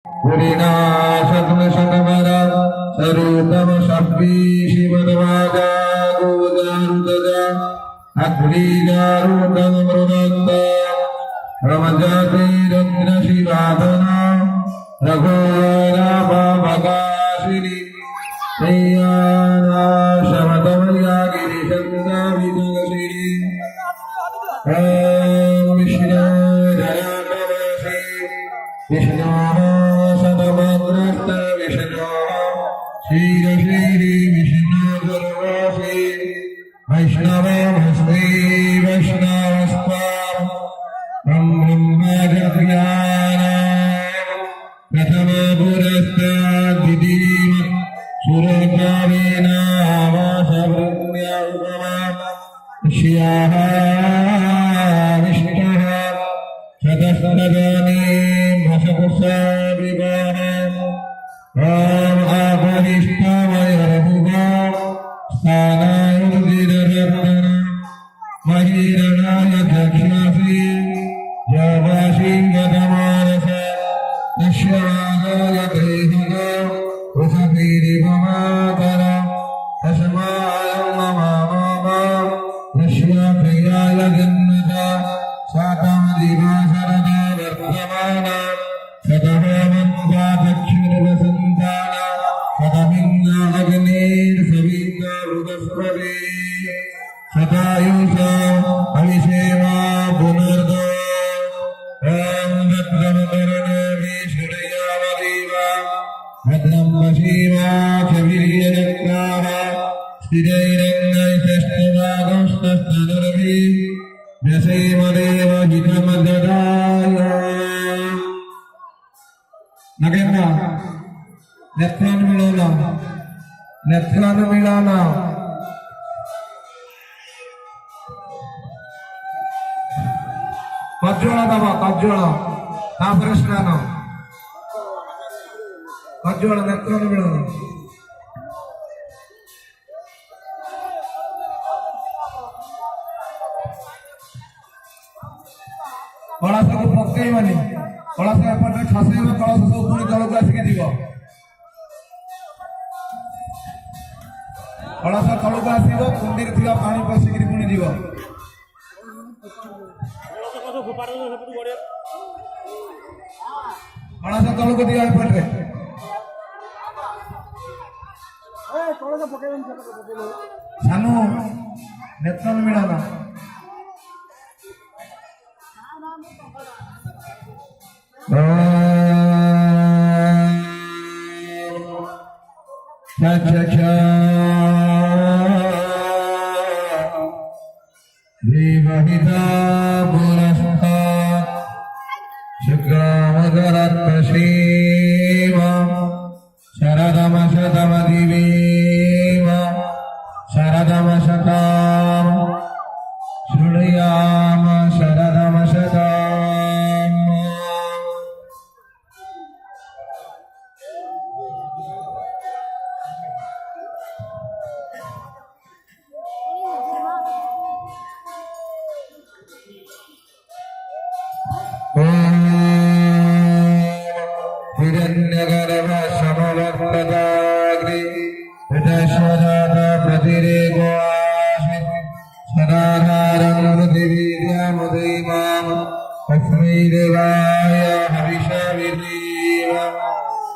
पुरीनाशतमशतमरा सरूतमशब्दी शिवनवाजा गोजारुदजा अग्निजारुतमृदन्त रमजातिरग्नशिवाधना रघोरापमगाशिनी नैयानाशमतमया गिरिशन्दाविदगशिनी विष्णु जयाकवशी विष्णोः सतमग्रस्त विष्णोः श्रीरश्री विष्णुगुरुवासी वैष्णवमस्मै वैष्णवस्त्वाम् ब्रह्मज्ञानाय प्रथमपुरस्ताद्वितीयम् सुरकारेणावासवृत्न्यौपमा श्याः विष्णुः शतस्तदानी भसपुषाविवाह ॐ आपरिष्टामयरहुगा स्थानायुर्दिररत्न महिरणाय दक्षिणासि जवासि गतमानस दश्यवागाय देहिग वसतिरिवमातर तस्माय नमः दश्यप्रियाय जन्मता सातमदिवासरदा वर्धमान सतमन्वा दक्षिणवसन्तान सतमिन्नाग्निर्सवितरुदस्पदे सदायुषा अभिषेमा पुनर्द ॐ भद्रमकरणवीषुडयामदेवा भद्रं वशीवा कविर्यजत्राः स्थिरैरङ्गैस्तष्टवागंस्तस्तनुरभि व्यसेमदेव हितमददाय नगेना नेत्रान मिलाना कज्जोಳ दबा कज्जोಳ तापर स्नान कज्जोಳ नेत्रान मिलाना कलश को पकईबनी कलश एपटे खसेब कलश सब पुणी तलक आसिक जीव कलश तलक आसब कुंडी थी पानी पशिक पुणी जीव कलश तलक दिया एपटे सानू नेत्रन मिलाना देवहिता पुरस्तात् शुक्रामकरत्नशीव शरदमशतमदिवेव शरदमशताम् शृणुयाम शरदमशताम् हिरण्यगर्भ समवर्तदाग्नि हृदयश्वजात प्रतिरेको आश्वित् सदाधारं पृथिवीर्यमुदयिमाम् तस्मै देवाय हविषा विधीव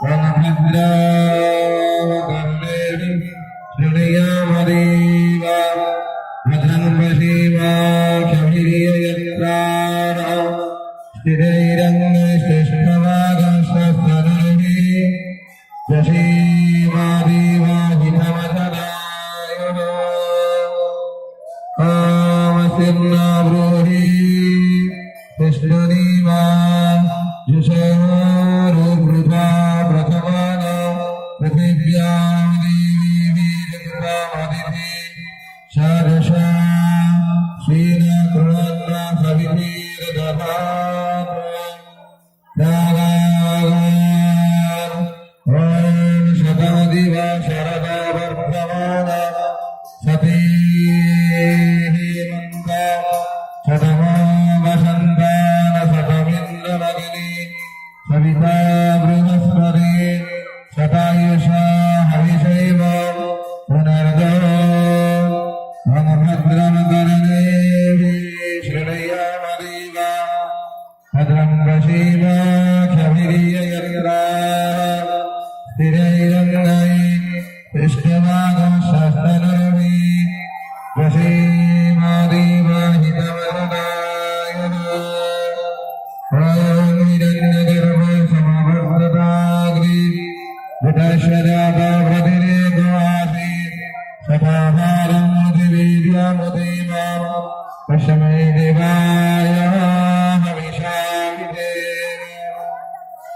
वनभद्रावकर्णेषु शृणुयामदेव भद्रं वशीवाक्षभिर्यजत्राः स्थिरैरङ्गैस्तष्टवागंस्तनर्भिः वशीमादेवा हितमसदायुः कामसिर्ना ब्रूहि कृष्णदेवा जुषोरुवृथा प्रथमान पृथिव्यां देवी वीरकृतामदिति शादशा श्रीन कृणन्ना सवितिर्दधात् दागागान् ॐ शरादा प्रतिरेको आसीत् सदाहारं मुदिवीर्यमुदीमा पश्यमे देवाय हविषाविदे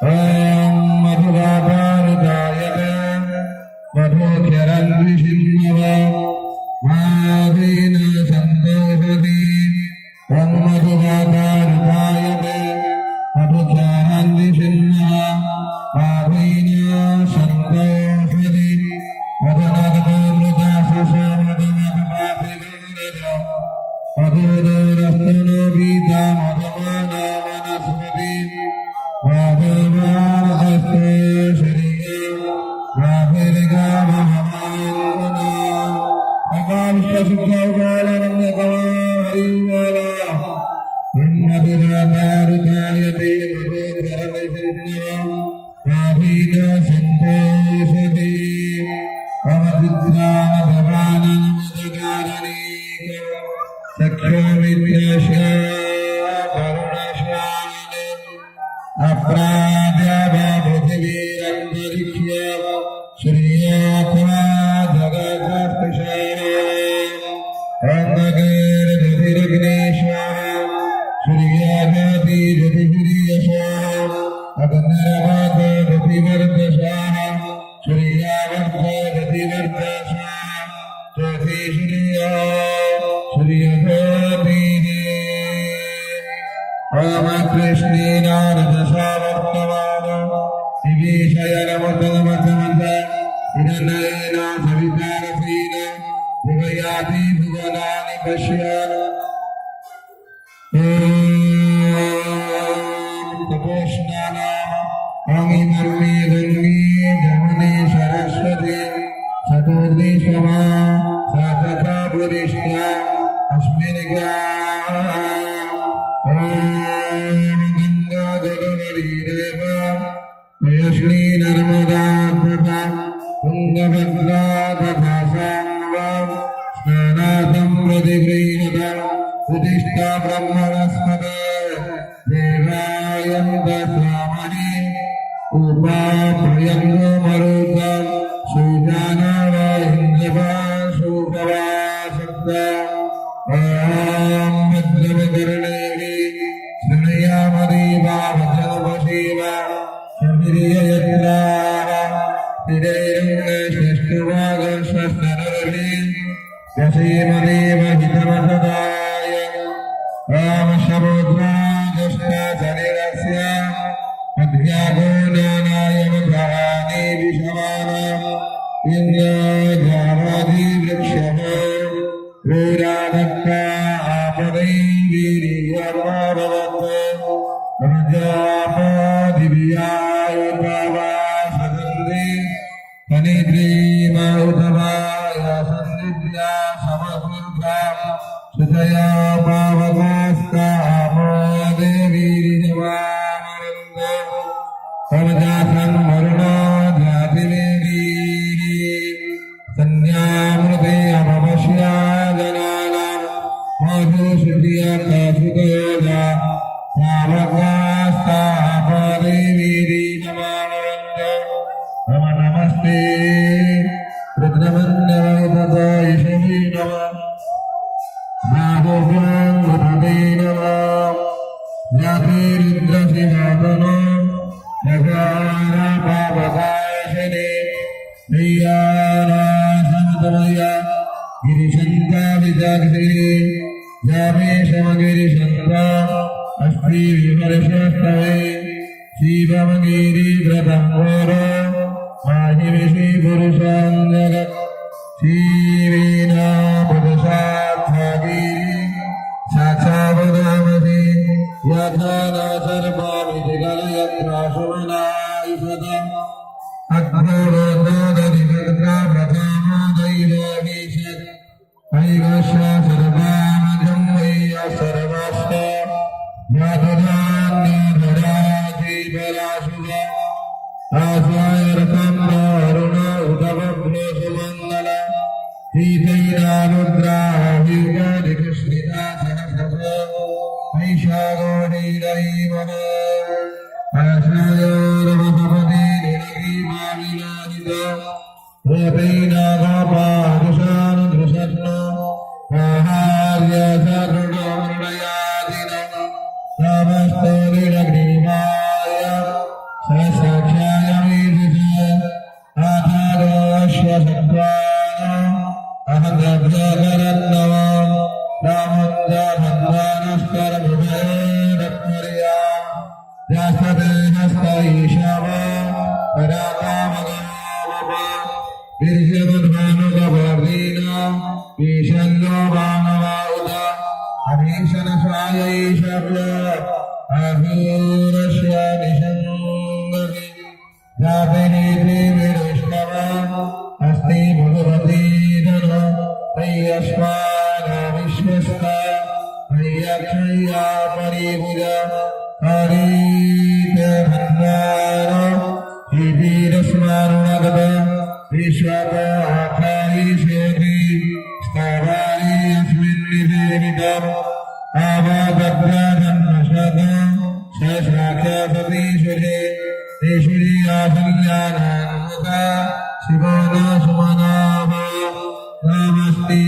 ॐ मधुरापारुदायते मधुक्षरन्विषिन्नव माधीन सन्तोषति ॐ मधुरापारुदायते मधुक्षरन्विषिन्नव माधीन सन्तोषति मधुनगमृताशुषमधुमधुमाभिगृह्णज मधुदोरस्तनो गीता मधुमाना वनस्पति मधुमान अस्तु शरीर माभिर्गामहमानना अकांक्षसुखौकालनन्दकमाहरिवाला मधुरापारुदायते मधुकरवैशिन्नव माभिन सन्तोषति अमृतानभवानन्दकारणीक सख्योमित्यस्य करुणशालिने अप्राद्यपृथिवीरन्तरिक्ष्य श्रियोत्मा जगत्स्पृशे अङ्गैर्गतिरग्नेश्वर श्रियागतिरतिगिरियशः अग्निर्वातगतिवर्धशः श्रियावर्धगतिवर्धशः चौथी श्रिया श्रियज्योतिः रामकृष्णेनारदशावर्तमान विभीषयनमतमतमत हिरण्येन सवितारसेन भुवयाति भुवनानि पश्यन् तपोष्णानाम् अङ्गिमर्मे गङ्गे जमुने सरस्वती चतुर्दिशमा सा तथा पुरिष्ठा अस्मिन् गङ्गाधरवरीरेव यश्नी नर्मदा तथा तुङ्गभद्रा तथा साङ्गं स्नानार्थं प्रतिगृह्णत उदिष्टा ब्रह्मणस्पते देवायं दशामणि उपाभयङ्गो मरुतं सुजानवहिन्दवा सुभवा सप्ता ॐ भद्रवकर्णेभिः शृणुयामदेवा भद्रवशीवा शमिर्ययत्राः तिरैरङ्गश्रेष्ठवागश्वस्तरभिः यसेमदेव हितमसदाय रामसमुद्रागश्चरिरस्य मध्यागो नानायमग्रहाणि विषमानः इन्द्रजारादिवृक्षः वीरादत्ता आपदै वीर्यमाभवत् प्रजापदिव्याय भावा सदन्ति फलिद्रीमौतवाय सन्निध्या समस्मृता सुतया पावकास्तामो देवीर्यमानन्द प्रजासन् वरुणो जातिवेदीः सन्न्यामृते अमवश्या जनानां मधुश्रुतिया कासुतयोजा पावकास्तामो देवीर्यमानन्द नम नमस्ते रुद्रमन्यवैतदायिषे नमः नागोभ्याङ्गपदे नमः जातिरुद्रसिंहासनो जगारपावकाशने नैयानासमतमय गिरिशङ्काविजाक्षिरे जामेशमगिरिशङ्का अस्ति विमर्शस्तवे शिवमगिरिव्रतङ्घोरो माहिविषि पुरुषाङ्गगत् श्रीवीणा पुरुषार्थगिरि साक्षावदामसि यथा न सर्वामिति कलयत्राशुमनायुषतम् अग्रोरोदधिभद्रा प्रथमो दैवमीशत् ऐकस्य सर्वामजं वैय सर्वस्य जातधान्यधराधिपराशुभ आस्वायर्थं अरुण उदभव्य सुमङ्गल ीतैरानुद्राहिर्गनिकृष्णिता सहस्रशो ऐषागोणीरैमन आश्रयोरवसपदे निरगीमाविलानिता अस्ति भगवती धन विश्वस्त क्षया परिभुज हरित भंडार हिरस्मरणगत विश्वत आखायिषेति स्तवानि अस्मिन् निवेदितम् आवभद्रधन्मशत शशाख्यसति शुचे ईश्वरी आसल्यानामुख शिवो न सुमनाभ नमस्ति